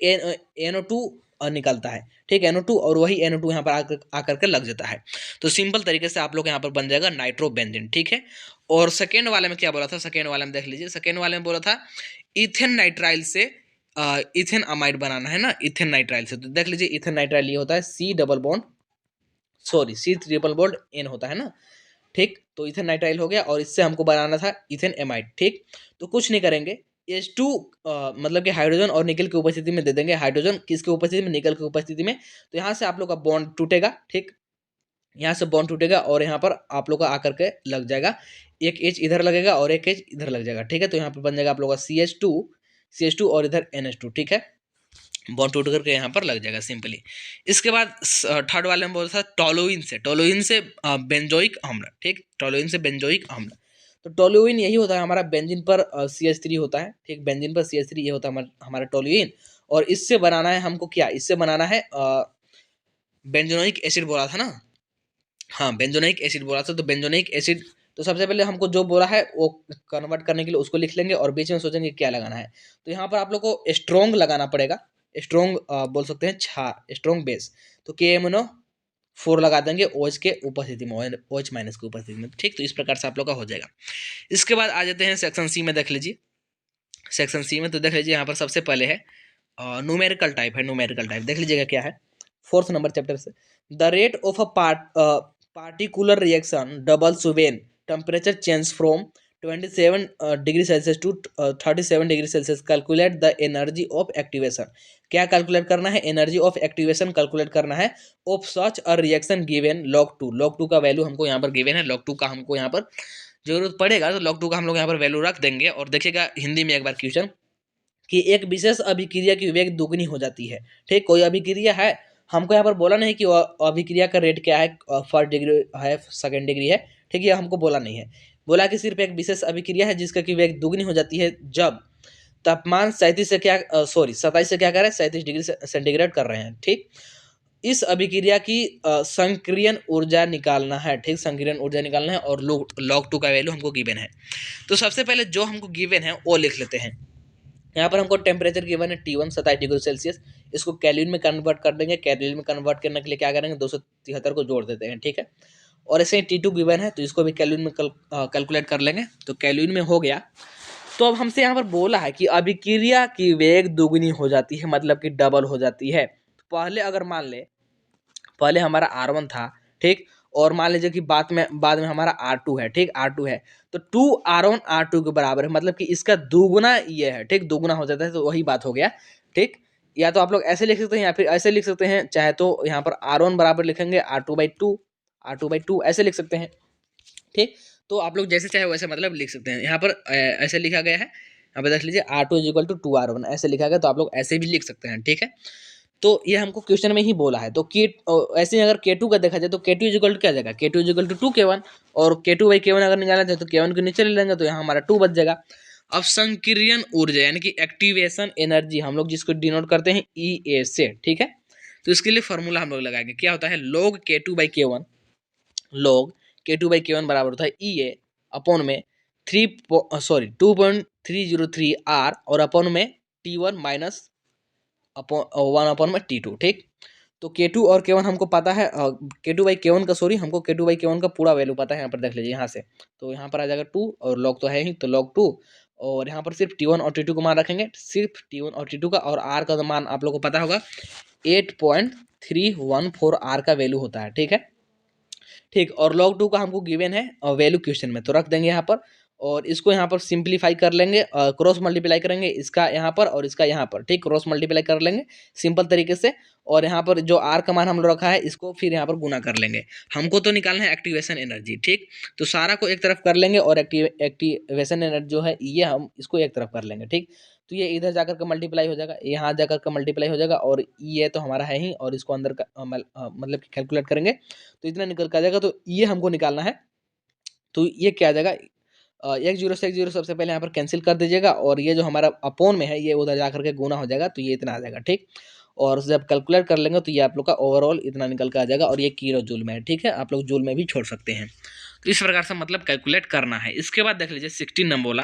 NO2 निकलता है, ठीक, NO2, और वही NO2 यहाँ पर आकर के लग जाता है। तो सिंपल तरीके से आप लोग यहाँ पर बन जाएगा नाइट्रोबेंजीन, ठीक है। और सेकेंड वाले में क्या बोला था, सेकेंड वाले में देख लीजिए, सेकेंड वाले में बोला था इथेन नाइट्राइल से इथेन अमाइड बनाना है ना, इथेन नाइट्राइल से। तो देख लीजिए इथेन नाइट्राइल ये होता है C ट्रिपल बॉन्ड N होता है ना, ठीक। तो इथेन नाइट्राइल हो गया, और इससे हमको बनाना था इथेन एमाइड, ठीक। तो कुछ नहीं करेंगे, H2 मतलब कि हाइड्रोजन और निकल की उपस्थिति में दे देंगे, हाइड्रोजन किसकी उपस्थिति में, निकल की उपस्थिति में। तो यहाँ से आप लोग का बॉन्ड टूटेगा, ठीक, यहाँ से बॉन्ड टूटेगा, और यहाँ पर आप लोग का आकर के लग जाएगा, एक H इधर लगेगा और एक H इधर लग जाएगा, ठीक है। तो यहाँ पर बन जाएगा आप लोग का CH2 और इधर NH2, ठीक है, बॉन्ड टूट करके यहाँ पर लग जाएगा सिंपली। इसके बाद थर्ड वाले में बोला था टोलुइन से बेंजोइक अम्ल, ठीक, टोलुइन से बेंजोइक अम्ल। तो टोलुइन यही होता है हमारा बेंजीन पर CH3 होता है, ठीक, बेंजीन पर CH3 ये होता है हमारा टोलुइन, और इससे बनाना है हमको क्या, इससे बनाना है बेंजोनोइक एसिड बोला था ना, हाँ बेंजोनोइक एसिड बोला था। तो बेंजोनोइक एसिड, तो सबसे पहले हमको जो बोला है वो कन्वर्ट करने के लिए उसको लिख लेंगे, और बीच में सोचेंगे क्या लगाना है। तो यहाँ पर आप लोग को स्ट्रॉन्ग लगाना पड़ेगा, स्ट्रॉन्ग बोल सकते हैं स्ट्रॉन्ग बेस। तो KMNO4 लगा देंगे OH के उपस्थिति में, OH माइनस की उपस्थिति में, ठीक। तो इस प्रकार से आप लोग का हो जाएगा। इसके बाद आ जाते हैं सेक्शन C में, देख लीजिए सेक्शन C में। तो देख लीजिए यहाँ पर सबसे पहले है न्यूमेरिकल टाइप है, न्यूमेरिकल टाइप देख लीजिएगा क्या है, 4th नंबर चैप्टर से। The rate of a particular reaction doubles when temperature change from 27 degree Celsius to 37 degree Celsius. Calculate the energy of activation. क्या कैलकुलेट करना है, एनर्जी ऑफ एक्टिवेशन कैलकुलेट करना है of such a reaction given log 2 का value हमको यहाँ पर given है, log 2 का हमको यहाँ पर जरूरत पड़ेगा, तो log 2 का हम लोग यहाँ पर वैल्यू रख देंगे। और देखिएगा हिंदी में एक बार क्वेश्चन कि एक विशेष अभिक्रिया की वेग दुगनी हो जाती है, ठीक, कोई अभिक्रिया है, हमको यहाँ पर बोला नहीं कि अभिक्रिया का रेट क्या है, फर्स्ट डिग्री है, सेकेंड डिग्री है, ठीक है, हमको बोला नहीं है, बोला कि सिर्फ एक विशेष अभिक्रिया है जिसका कि वेग दुगनी हो जाती है जब तापमान 27 से क्या 27 से क्या कर रहे हैं, 37 डिग्री सेंटीग्रेड कर रहे हैं, ठीक। इस अभिक्रिया की संक्रियन ऊर्जा निकालना है, ठीक, संक्रियन ऊर्जा निकालना है, और log 2 का वैल्यू हमको गिवन है। तो सबसे पहले जो हमको गिवन है वो लिख लेते हैं। यहाँ पर हमको टेम्परेचर गिवन है T1 27 डिग्री सेल्सियस, इसको कैल्विन में कन्वर्ट कर देंगे, कैल्विन में कन्वर्ट करने के लिए क्या करेंगे, 273 को जोड़ देते हैं, ठीक है। और ऐसे ही T2 गिवन है, तो इसको भी कैल्विन में कैलकुलेट कर लेंगे, तो कैल्विन में हो गया। तो अब हमसे यहाँ पर बोला है कि अभिक्रिया की वेग दुगनी हो जाती है, मतलब कि डबल हो जाती है। पहले अगर मान ले, पहले हमारा R1 था, ठीक, और मान लीजिए कि बाद में हमारा R2 है, ठीक, R2 है तो 2R1 R2 के बराबर है, मतलब कि इसका दोगुना ये है, ठीक, दोगुना हो जाता है तो वही बात हो गया, ठीक। या तो आप लोग ऐसे लिख सकते हैं या फिर ऐसे लिख सकते हैं, चाहे तो यहाँ पर R1 बराबर लिखेंगे R2/2 ऐसे लिख सकते हैं, ठीक। तो आप लोग जैसे चाहे वैसे मतलब लिख सकते हैं। यहाँ पर ऐसे लिखा गया है, यहाँ पे देख लीजिए R2 = 2R1 ऐसे लिखा गया, तो आप लोग ऐसे भी लिख सकते हैं, ठीक है। तो ये हमको क्वेश्चन में ही बोला है, तो ऐसे ही अगर K2 का देखा जाए तो K2 = क्या जाएगा, K2 = 2K1 और K2/K1 अगर निकाला जाए तो K1 के नीचे ले लेंगे तो यहाँ हमारा 2 बच जाएगा। अब संकीर्ण ऊर्जा यानी कि एक्टिवेशन एनर्जी हम लोग जिसको डिनोट करते हैं EA से, ठीक है। तो इसके लिए फॉर्मूला हम लोग लगाएंगे, क्या होता है log K2/K1 बराबर होता है EA अपॉन में 2.303 R और अपॉन में T1 माइनस 1 में T2, ठीक। तो K2 और K1 हमको पता है, K2/K1 का हमको K2/K1 का पूरा वैल्यू पता है, यहाँ पर देख लीजिए यहाँ से, तो यहाँ पर आ जाएगा 2 और log तो है ही तो log 2 और यहाँ पर सिर्फ T1 और T2 को मान रखेंगे, सिर्फ T1 और T2 का, और R का मान आप लोग को पता होगा 8.314 R का वैल्यू होता है, ठीक है, ठीक। और log 2 का हमको गिवन है वैल्यू क्वेश्चन में, तो रख देंगे यहाँ पर और इसको यहाँ पर सिंप्लीफाई कर लेंगे, क्रॉस मल्टीप्लाई करेंगे इसका यहाँ पर और इसका यहाँ पर, ठीक, क्रॉस मल्टीप्लाई कर लेंगे सिंपल तरीके से, और यहाँ पर जो R का मान हम लोग रखा है इसको फिर यहाँ पर गुना कर लेंगे। हमको तो निकालना है एक्टिवेशन एनर्जी, ठीक, तो सारा को एक तरफ कर लेंगे और एक्टिवेशन एनर्जी जो है ये हम इसको एक तरफ कर लेंगे, ठीक। तो ये इधर जाकर के मल्टीप्लाई हो जाएगा, यहाँ जाकर के मल्टीप्लाई हो जाएगा और ये तो हमारा है ही, और इसको अंदर का मतलब कि कैलकुलेट करेंगे तो इतना निकल कर आ जाएगा, तो ये हमको निकालना है। तो ये क्या आ जाएगा, एक जीरो से एक जीरो सबसे पहले यहाँ पर कैंसिल कर दीजिएगा और ये जो हमारा अपोन में है ये उधर जाकर के गुना हो जाएगा, तो ये इतना आ जाएगा, ठीक। और जब कैलकुलेट कर लेंगे तो ये आप लोग का ओवरऑल इतना निकल के आ जाएगा, और ये किलो जूल में है, ठीक है, आप लोग जूल में भी छोड़ सकते हैं। तो इस प्रकार से मतलब कैलकुलेट करना है। इसके बाद देख लीजिए 16 नंबर वाला,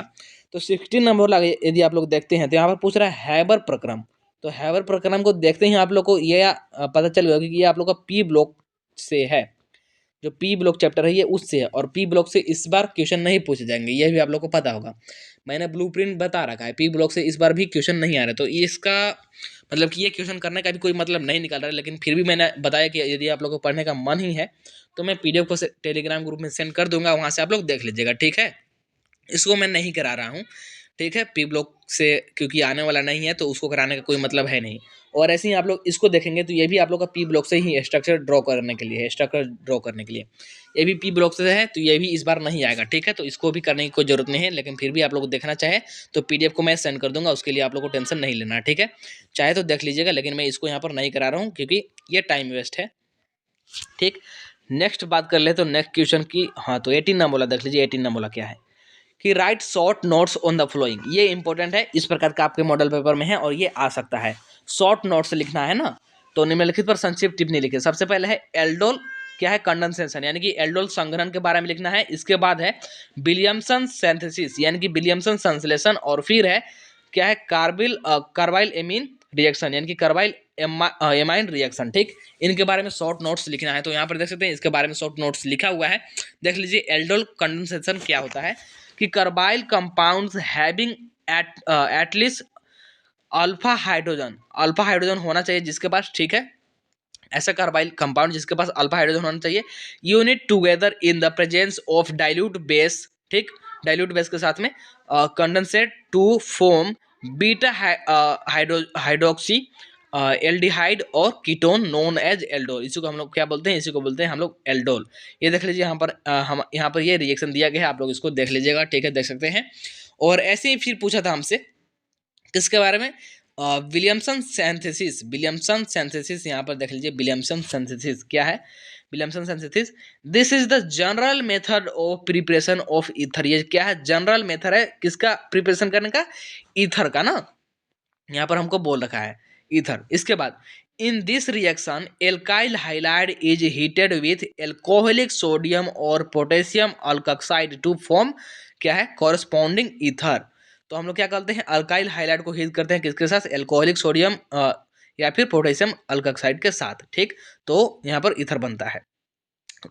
तो 16 नंबर वाला यदि आप लोग देखते हैं तो यहाँ पर पूछ रहा है हैबर प्रक्रम, तो हैबर प्रक्रम को देखते ही आप लोग को ये पता चल गया कि ये आप लोग का P ब्लॉक से है, जो P ब्लॉक चैप्टर है ये उससे है, और P ब्लॉक से इस बार क्वेश्चन नहीं पूछे जाएंगे, ये भी आप लोग को पता होगा, मैंने ब्लूप्रिंट बता रखा है, P ब्लॉक से इस बार भी क्वेश्चन नहीं आ रहे, तो इसका मतलब कि ये क्वेश्चन करने का भी कोई मतलब नहीं निकल रहा है, लेकिन फिर भी मैंने बताया कि यदि आप लोग को पढ़ने का मन ही है तो मैं PDF को टेलीग्राम ग्रुप में सेंड कर दूंगा, वहाँ से आप लोग देख लीजिएगा, ठीक है। इसको मैं नहीं करा रहा हूँ, ठीक है, P ब्लॉक से क्योंकि आने वाला नहीं है तो उसको कराने का कोई मतलब है नहीं। और ऐसे ही आप लोग इसको देखेंगे तो ये भी आप लोग का P ब्लॉक से ही स्ट्रक्चर ड्रॉ करने के लिए है, स्ट्रक्चर ड्रॉ करने के लिए ये भी P ब्लॉक से है, तो ये भी इस बार नहीं आएगा, ठीक है। तो इसको भी करने की कोई जरूरत नहीं है, लेकिन फिर भी आप लोग देखना चाहे तो PDF को मैं सेंड कर दूंगा, उसके लिए आप लोग को टेंशन नहीं लेना, ठीक है। चाहे तो देख लीजिएगा, लेकिन मैं इसको यहाँ पर नहीं करा रहा हूँ क्योंकि ये टाइम वेस्ट है, ठीक। नेक्स्ट बात कर ले तो नेक्स्ट क्वेश्चन की, हाँ, तो 18 नंबर बोला, देख लीजिए 18 नंबर बोला क्या है कि right short notes on the flowing, ये इंपॉर्टेंट है, इस प्रकार का आपके मॉडल पेपर में है और ये आ सकता है। शॉर्ट नोट्स लिखना है ना, तो निम्नलिखित पर संक्षिप्त टिप्पणी लिखिए। सबसे पहले है एल्डोल, क्या है कंडेंसेशन यानी कि एल्डोल संघनन के बारे में लिखना है। इसके बाद है विलियमसन सिंथेसिस यानी कि विलियमसन संश्लेषण, और फिर है क्या है कार्बाइल एमीन रिएक्शन यानी कि कार्बाइल एमाइन रिएक्शन, ठीक। इनके बारे में शॉर्ट नोट्स लिखना है, तो यहाँ पर देख सकते हैं इसके बारे में शॉर्ट नोट्स लिखा हुआ है। देख लीजिए एल्डोल कंडेंसेशन क्या होता है कि carbyl compounds having at least alpha hydrogen होना चाहिए जिसके पास, ठीक है, ऐसा कार्बाइल कंपाउंड जिसके पास अल्फा हाइड्रोजन होना चाहिए, unit together in the presence of dilute base, ठीक, डाइल्यूट बेस के साथ में condensate to form beta hydroxy aldehyde और कीटोन नोन एज एल्डोल। इसी को हम लोग क्या बोलते हैं, इसी को बोलते हैं हम लोग एल्डोल। ये देख लीजिए यहाँ पर हम यहाँ पर ये रिएक्शन दिया गया है, आप लोग इसको देख लीजिएगा, ठीक है, देख सकते हैं। और ऐसे ही फिर पूछा था हमसे किसके बारे में, विलियमसन सिंथेसिस यहाँ पर देख लीजिए विलियमसन सिंथेसिस क्या है, Williamson synthesis this is the general method of preparation of ether. ये क्या है, जनरल मेथड है किसका प्रिपरेशन करने का, ईथर का ना, यहाँ पर हमको बोल रखा है ईथर। इसके बाद in this reaction alkyl halide is heated with alcoholic sodium और पोटेशियम अल्कोक्साइड टू फॉर्म क्या है कॉरस्पॉन्डिंग ईथर। तो हम लोग क्या करते हैं, अल्काइल हाइलाइड को हीट करते हैं किसके साथ, एल्कोहलिक सोडियम या फिर पोटेशियम अल्कोक्साइड के साथ, ठीक। तो यहाँ पर ईथर बनता है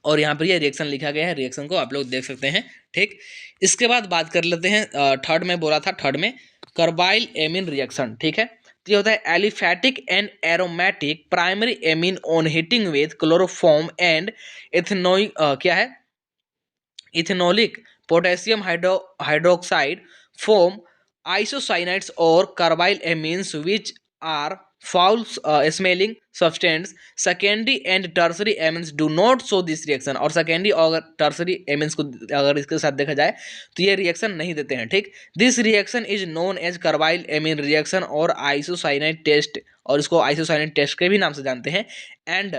और यहाँ पर ये रिएक्शन लिखा गया है, रिएक्शन को आप लोग देख सकते हैं, ठीक। इसके बाद बात कर लेते हैं थर्ड में बोला था, थर्ड में कार्बाइल एमीन रिएक्शन, ठीक है। ये होता है aliphatic and aromatic primary amine on heating with chloroform and ethanoic क्या है ethanolic potassium hydroxide form isocyanides और carbyl amines which are foul smelling substance secondary and tertiary amines do not show this reaction. और secondary और tertiary amines को अगर इसके साथ देखा जाए तो ये रिएक्शन नहीं देते हैं, ठीक। This reaction is known as carbyl amine reaction और आइसोसाइनाइड टेस्ट, और इसको आइसोसाइनाइड टेस्ट के भी नाम से जानते हैं, and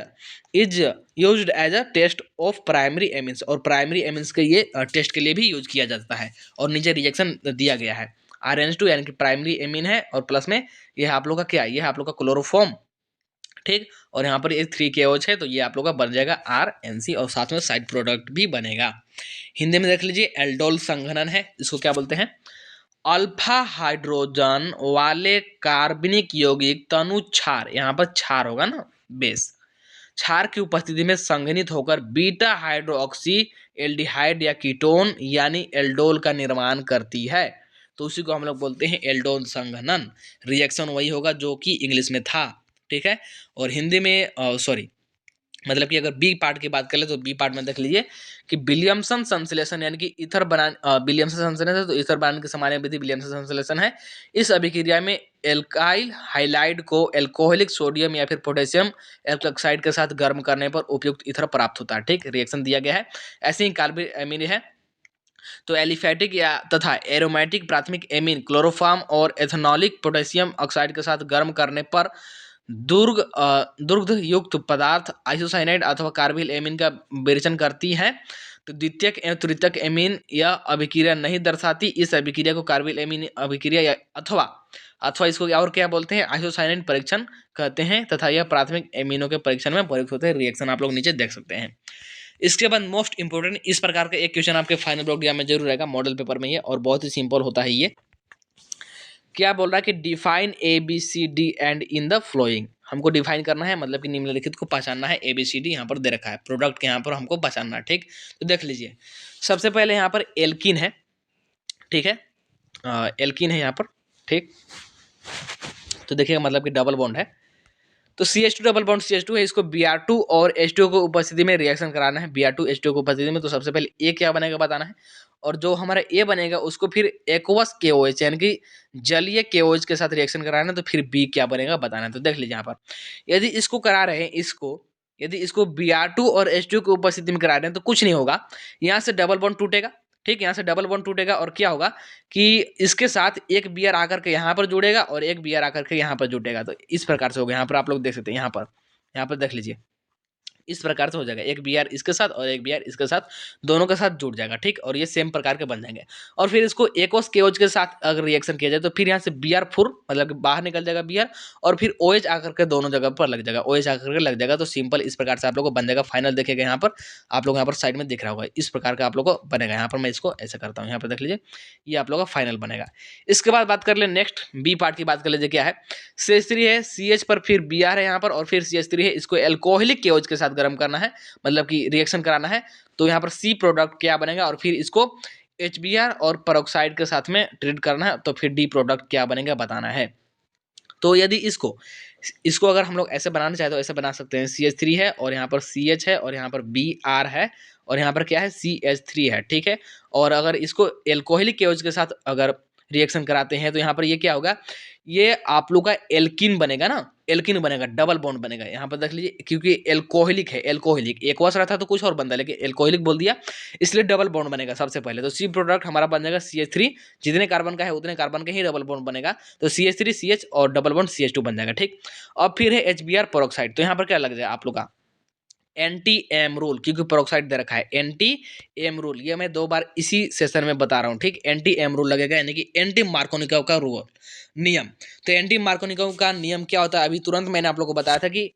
is used as a test of primary amines, और प्राइमरी एमिन्स के ये टेस्ट के लिए भी यूज किया जाता है। और नीचे रिएक्शन दिया गया है RNH2 यानी कि प्राइमरी एमीन है, और प्लस में ये आप लोग का क्या है, ये आप लोग का क्लोरोफॉर्म, ठीक। और यहाँ पर ये 3KOH है, तो ये आप लोग का बन जाएगा RNC, और साथ में साइड प्रोडक्ट भी बनेगा। हिंदी में देख लीजिए एल्डोल संघनन है, इसको क्या बोलते हैं, अल्फा हाइड्रोजन वाले कार्बनिक यौगिक तनु क्षार, यहाँ पर क्षार होगा ना बेस, क्षार की उपस्थिति में संघनित होकर बीटा हाइड्रोक्सी एल्डिहाइड या कीटोन यानी एल्डोल का निर्माण करती है, तो उसी को हम लोग बोलते हैं एल्डोल संघनन। रिएक्शन वही होगा जो कि इंग्लिश में था, ठीक है। और हिंदी में मतलब कि अगर बी पार्ट की बात कर ले तो बी पार्ट में देख लीजिए कि विलियमसन संश्लेषण यानी कि ईथर बना विलियमसन संश्लेषण है, तो ईथर बनाने की सामान्य विधि विलियमसन संश्लेषण है। इस अभिक्रिया में एल्काइल हाइलाइड को एल्कोहलिक सोडियम या फिर पोटेशियम एल्कोक्साइड के साथ गर्म करने पर उपयुक्त ईथर प्राप्त होता है, ठीक। रिएक्शन दिया गया है। ऐसे ही कार्बन एमीन है, तो एलिफैटिक या तथा एरोमेटिक प्राथमिक एमीन क्लोरोफॉर्म और एथेनॉलिक पोटेशियम ऑक्साइड के साथ गर्म करने पर दुर्गंध युक्त पदार्थ आइसोसाइनाइड अथवा कार्बिल एमीन का विरेचन करती है। तो द्वितीयक एवं तृतीयक एमीन यह अभिक्रिया नहीं दर्शाती। इस अभिक्रिया को कार्बिल एमीन अभिक्रिया या अथवा इसको और क्या बोलते हैं, आइसोसाइनाइड परीक्षण कहते हैं, तथा यह प्राथमिक एमीनों के परीक्षण में प्रयुक्त होते हैं। रिएक्शन आप लोग नीचे देख सकते हैं। इसके बाद मोस्ट इंपोर्टेंट इस प्रकार का एक क्वेश्चन आपके फाइनल ब्लॉक एग्जाम में जरूर रहेगा, मॉडल पेपर में ये, और बहुत ही सिंपल होता है ये। क्या बोल रहा है कि define ABCD and in the flowing, हमको डिफाइन करना है, मतलब कि निम्नलिखित को पहचानना है। ABCD यहाँ पर दे रखा है, प्रोडक्ट के यहाँ पर हमको पहचानना है, ठीक। तो देख लीजिए सबसे पहले यहाँ पर एल्कीन है, ठीक है, एल्कीन है यहाँ पर, ठीक। तो देखिएगा मतलब कि डबल बॉन्ड है, तो CH2 डबल बॉन्ड CH2 है, इसको Br2 और H2O को उपस्थिति में रिएक्शन कराना है। Br2 H2O को उपस्थिति में, तो सबसे पहले A क्या बनेगा बताना है, और जो हमारा A बनेगा उसको फिर एक्वस KOH यानी कि जलीय KOH के साथ रिएक्शन कराना है, तो फिर B क्या बनेगा बताना है। तो देख लीजिए यहाँ पर यदि इसको करा रहे हैं, यदि इसको Br2 और H2O की उपस्थिति में करा रहे हैं तो कुछ नहीं होगा, यहाँ से डबल बॉन्ड टूटेगा, ठीक। यहाँ से डबल बॉन्ड टूटेगा और क्या होगा कि इसके साथ एक Br आकर के यहाँ पर जुड़ेगा और एक Br आकर के यहाँ पर जुटेगा। तो इस प्रकार से होगा, यहाँ पर आप लोग देख सकते हैं, यहाँ पर देख लीजिए इस प्रकार से हो जाएगा, एक Br इसके साथ और एक Br इसके साथ, दोनों के साथ जुड़ जाएगा, ठीक। और ये सेम प्रकार के बन जाएंगे। और फिर इसको एक्वस KOH के साथ अगर रिएक्शन किया जाए तो फिर यहाँ से Br4 मतलब कि बाहर निकल जाएगा Br, और फिर OH आकर के दोनों जगह पर लग जाएगा, OH आकर के लग जाएगा। तो सिंपल इस प्रकार से आप लोग को बन जाएगा। फाइनल देखिएगा यहाँ पर, आप लोग यहाँ पर साइड में दिख रहा होगा, इस प्रकार का आप लोग को बनेगा। यहाँ पर मैं इसको ऐसे करता हूँ, यहाँ पर देख लीजिए ये आप लोग का फाइनल बनेगा। इसके बाद बात कर ले नेक्स्ट बी पार्ट की बात कर लीजिए, क्या है, CH3 है, CH पर फिर Br है यहाँ पर, और फिर CH3 है, इसको एल्कोहलिक KOH के साथ गर्म करना है, मतलब कि रिएक्शन कराना है। तो यहाँ पर C प्रोडक्ट क्या बनेगा, और फिर इसको HBr और पेरोक्साइड के साथ में ट्रीट करना है, तो फिर D प्रोडक्ट क्या बनेगा बताना है। तो यदि इसको अगर हम लोग ऐसे बनाना चाहे तो ऐसे बना सकते हैं, CH3 है और यहाँ पर CH है और यहाँ पर Br है और यहाँ पर क्या है CH3 है, ठीक है। और अगर इसको एल्कोहलिक KOH के साथ अगर रिएक्शन कराते हैं तो यहाँ पर ये क्या होगा, ये आप लोग का एल्कीन बनेगा ना, एल्कीन बनेगा, डबल बॉन्ड बनेगा। यहाँ पर देख लीजिए क्योंकि एल्कोहलिक है, एल्कोहलिक एक्वस रहता तो कुछ और बनता, लेकिन एल्कोहलिक बोल दिया इसलिए डबल बॉन्ड बनेगा सबसे पहले। तो C प्रोडक्ट हमारा बन जाएगा CH3, जितने कार्बन का है उतने कार्बन के ही डबल बॉन्ड बनेगा, तो CH3 CH और डबल बॉन्ड CH2 बन जाएगा, ठीक। अब फिर है HBr पेरोक्साइड, तो यहाँ पर क्या लग जाएगा आप लोग का एंटी एम रूल, क्योंकि पेरोक्साइड दे रखा है, एंटी एम रूल, ये मैं 2 बार इसी सेशन में बता रहा हूँ, ठीक। एंटी एम रूल लगेगा यानी कि एंटी मार्कोनिकोव का रूल नियम। तो एंटी मार्कोनिकोव का नियम क्या होता है, अभी तुरंत मैंने आप लोग को बताया था कि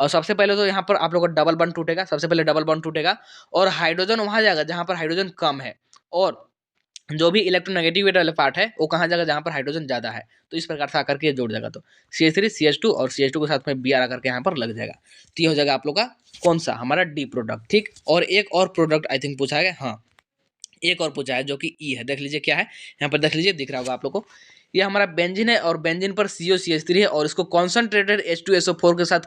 सबसे पहले तो यहाँ पर आप लोग का डबल बॉन्ड टूटेगा, सबसे पहले डबल बॉन्ड टूटेगा और हाइड्रोजन वहां जाएगा जहां पर हाइड्रोजन कम है, और जो भी इलेक्ट्रोनेगेटिविटी वाला पार्ट है वो कहाँ जाएगा, जहाँ पर हाइड्रोजन ज्यादा है। तो इस प्रकार से आकर के जुड़ जाएगा, तो CH3 CH2 और CH2 के साथ में Br आकर के यहाँ पर लग जाएगा। तो ये हो जाएगा आप लोग का कौन सा, हमारा D प्रोडक्ट, ठीक। और एक और प्रोडक्ट आई थिंक पूछा है, हाँ एक और पूछा है जो कि E है, देख लीजिए क्या है, यहाँ पर देख लीजिए दिख रहा होगा आप लोग को, ये हमारा बेंजीन है और बेंजीन पर COCH3 है और इसको कॉन्सनट्रेटेड H2SO4 के साथ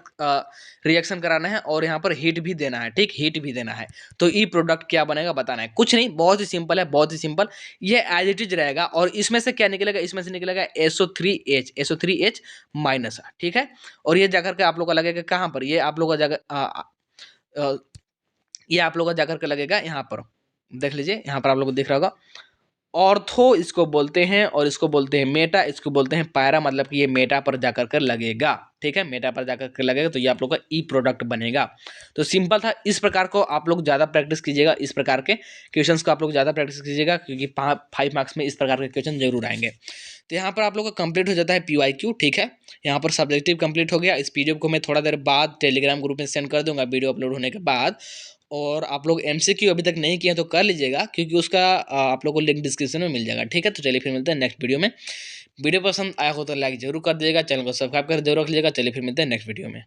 रिएक्शन कराना है और यहाँ पर हीट भी देना है, ठीक, हीट भी देना है। तो ई प्रोडक्ट क्या बनेगा बताना है, कुछ नहीं, बहुत ही सिंपल है, बहुत ही सिंपल। ये एज इट इज रहेगा और इसमें से क्या निकलेगा, इसमें से निकलेगा SO3H माइनस, ठीक है। और ये जाकर के आप लोग का लगेगा कहाँ पर, ये आप लोग का जगह ये आप लोग का जाकर के लगेगा यहाँ पर, देख लीजिए यहाँ पर आप लोग को दिख रहा होगा। ऑर्थो इसको बोलते हैं और इसको बोलते हैं मेटा, इसको बोलते हैं पैरा, मतलब कि ये मेटा पर जाकर कर लगेगा, ठीक है, मेटा पर जाकर कर लगेगा। तो ये आप लोग का ई प्रोडक्ट बनेगा। तो सिंपल था, इस प्रकार को आप लोग ज़्यादा प्रैक्टिस कीजिएगा, इस प्रकार के क्वेश्चंस को आप लोग ज़्यादा प्रैक्टिस कीजिएगा, क्योंकि 5 मार्क्स में इस प्रकार के क्वेश्चन जरूर आएंगे। तो यहाँ पर आप लोग का कंप्लीट हो जाता है PYQ, ठीक है। यहाँ पर सब्जेक्टिव कंप्लीट हो गया। इस PDF को मैं थोड़ा देर बाद टेलीग्राम ग्रुप में सेंड कर दूंगा वीडियो अपलोड होने के बाद। और आप लोग MCQ अभी तक नहीं किए तो कर लीजिएगा, क्योंकि उसका आप लोग को लिंक डिस्क्रिप्शन में मिल जाएगा, ठीक है। तो चलिए फिर मिलते हैं नेक्स्ट वीडियो में। वीडियो पसंद आया हो तो लाइक जरूर कर दीजिएगा, चैनल को सब्सक्राइब कर जरूर रख लीजिएगा। चलिए फिर मिलते हैं नेक्स्ट वीडियो में।